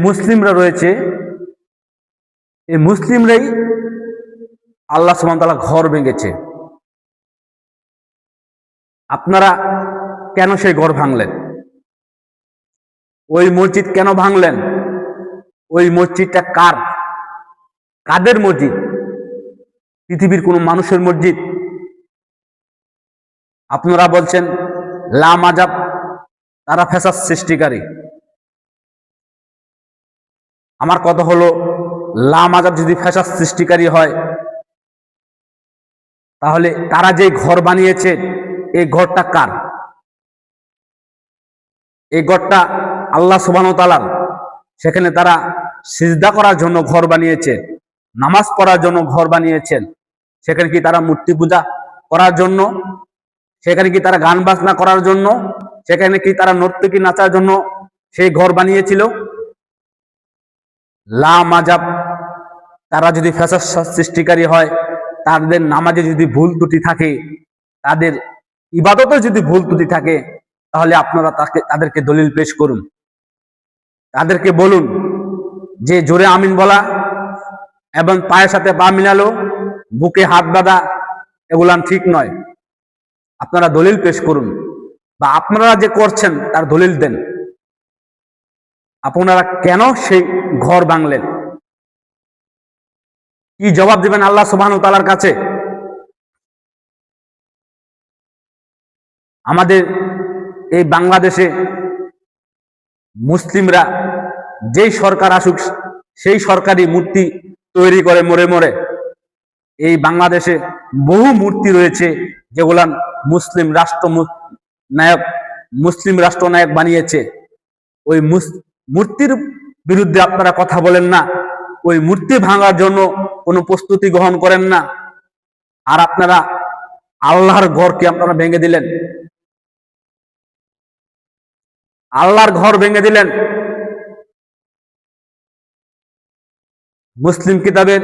মুসলিমরা রয়েছে, এই মুসলিমরাই আল্লাহ সুবহানাহু ওয়া তাআলা ঘর ভেঙেছে। আপনারা কেন সেই ঘর ভাঙলেন? ওই মসজিদ কেন ভাঙলেন? ওই মসজিদটা কার? কাদের মসজিদ? পৃথিবীর কোন মানুষের মসজিদ? আপনারা বলছেন লা মাজাব, তারা ফ্যাসাদ সৃষ্টিকারী। আমার কথা হলো, লা মাজাব যদি ফ্যাসাদ সৃষ্টিকারী হয়, তাহলে তারা যে ঘর বানিয়েছে এই ঘরটা কার? এই ঘরটা আল্লাহ সুবহানাহু ওয়া তাআলার। সেখানে তারা সিজদা করার জন্য ঘর বানিয়েছে, নামাজ পড়ার জন্য ঘর বানিয়েছেন। সেখানে কি তারা মূর্তি পূজা করার জন্য? সেখানে কি তারা গান বাজনা করার জন্য? সেখানে কি তারা নর্তকী নাচার জন্য সেই ঘর বানিয়েছিল? লা মাজাব, তারা যদি ফ্যাসাদ সৃষ্টিকারী হয়, তাদের নামাজে যদি ভুল ত্রুটি থাকে, তাদের ইবাদতে যদি ভুল ত্রুটি থাকে, তাহলে আপনারা তাদেরকে দলিল পেশ করুন। তাদেরকে বলুন যে জোরে আমিন বলা এবং পায়ের সাথে পা মিলালো, বুকে হাত বাঁধা, এগুলা ঠিক নয়। আপনারা দলিল পেশ করুন, বা আপনারা যে করছেন তার দলিল দেন। আপনারা কেন সেই ঘর ভাঙলেন? কি জবাব দিবেন আল্লাহ সুবহানাহু ওয়া তাআলার কাছে? আমাদের এই বাংলাদেশে মুসলিমরা যেই সরকার আসুক, সেই সরকারি মূর্তি তৈরি করে মরে মরে। এই বাংলাদেশে বহু মূর্তি রয়েছে যেগুলা মুসলিম রাষ্ট্রনায়ক বানিয়েছে। ওই মূর্তির বিরুদ্ধে আপনারা কথা বলেন না, ওই মূর্তি ভাঙার জন্য কোনো প্রস্তুতি গ্রহণ করেন না। আর আপনারা আল্লাহর ঘরকে আপনারা ভেঙে দিলেন, আল্লাহর ঘর ভেঙে দিলেন। মুসলিম কিতাবের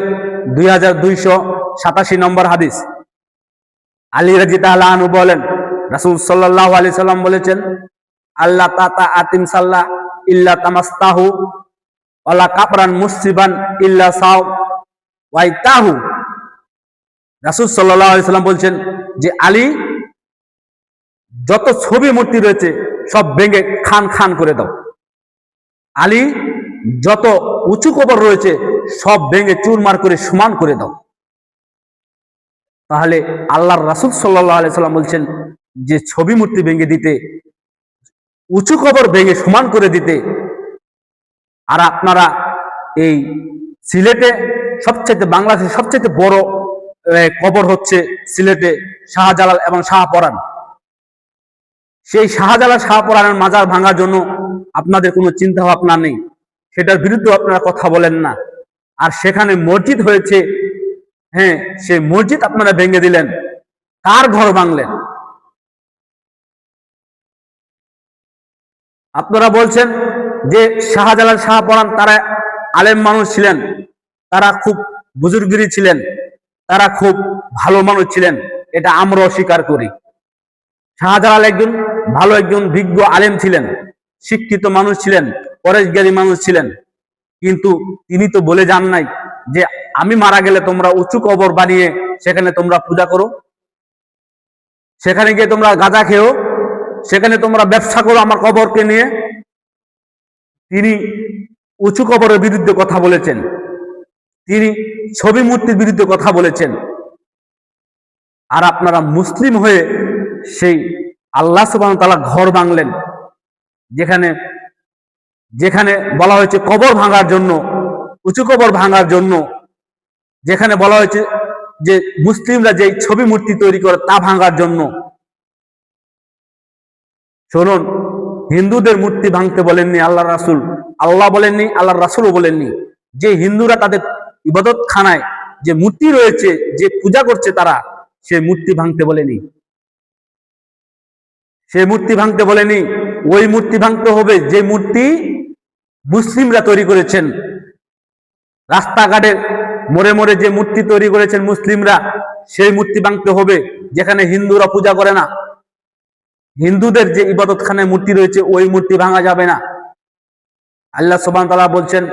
2287 নম্বর হাদিস, আলী রাদিয়াল্লাহু আনহু বলেন, রাসূল সাল্লাল্লাহু আলাইহি সাল্লাম বলেছেন, আল্লাহ তাতা আতিম সাল্লাহ ইল্লা তামাস্তাহু ওয়ালা কাবরান মুসিবান ইল্লা সাও ওয়াইতাহু। রাসূল সাল্লাল্লাহু আলাইহি সাল্লাম বলছেন যে আলী, যত ছবি মূর্তি রয়েছে সব ভেঙে খান খান করে দাও। আলী, যত উঁচু কবর রয়েছে সব ভেঙে চুরমার করে সমান করে দাও। তাহলে আল্লাহর রাসূল সাল্লাল্লাহু আলাইহি সাল্লাম বলছেন যে ছবি মূর্তি ভেঙে দিতে, উঁচু কবর ভেঙে সমান করে দিতে। আর আপনারা এই সিলেটে সবচেয়ে, বাংলাদেশের সবচেয়ে বড় কবর হচ্ছে সিলেটে শাহজালাল এবং শাহপরাণ। সেই শাহজালাল শাহপরাণের মাজার ভাঙার জন্য আপনাদের কোনো চিন্তা ভাবনা নেই, সেটার বিরুদ্ধে আপনারা কথা বলেন না। আর সেখানে মসজিদ হয়েছে, হ্যাঁ, সেই মসজিদ আপনারা ভেঙে দিলেন। কার ঘর ভাঙলেন? আপনারা বলছেন যে শাহজালাল শাহপরাণ তারা আলেম মানুষ ছিলেন, তারা খুব বুজুর্গিরি ছিলেন, তারা খুব ভালো মানুষ ছিলেন, এটা আমরাও স্বীকার করি। শাহজালাল একজন বিজ্ঞ আলেম ছিলেন, শিক্ষিত মানুষ ছিলেন, পরেশগারী মানুষ ছিলেন। কিন্তু তিনি তো বলে যান নাই যে আমি মারা গেলে তোমরা উঁচু কবর বানিয়ে সেখানে তোমরা পূজা করো, সেখানে গিয়ে তোমরা গাঁজা খেও, সেখানে তোমরা ব্যবসা করো আমার কবরকে নিয়ে। তিনি উঁচু কবরের বিরুদ্ধে কথা বলেছেন, তিনি ছবি মূর্তির বিরুদ্ধে কথা বলেছেন। আর আপনারা মুসলিম হয়ে সেই আল্লাহ সুবহানাহু ওয়া তাআলা ঘর ভাঙলেন, যেখানে বলা হয়েছে কবর ভাঙার জন্য, উঁচু কবর ভাঙার জন্য, যেখানে বলা হয়েছে যে মুসলিমরা যে ছবি মূর্তি তৈরি করে তা ভাঙার জন্য। শুনুন, হিন্দুদের মূর্তি ভাঙতে বলেননি আল্লাহ রাসূল, আল্লাহ বলেননি, আল্লাহর রাসূলও বলেননি। যে হিন্দুরা তাদের ইবাদত খানায় যে মূর্তি রয়েছে, যে পূজা করছে, তারা সে মূর্তি ভাঙতে বলেনি, সে মূর্তি ভাঙতে বলেনি। ওই মূর্তি ভাঙতে হবে যে মূর্তি মুসলিমরা তৈরি করেছেন। রাস্তাঘাটে মোড়ে মোড়ে যে মূর্তি তৈরি করেছেন মুসলিমরা, সেই মূর্তি ভাঙতে হবে। যেখানে হিন্দুরা পূজা করে না, হিন্দুদের যে ইবাদতখানায় মূর্তি রয়েছে, ওই মূর্তি ভাঙা যাবে না। আল্লাহ সুবহানাহু ওয়া তাআলা বলছেন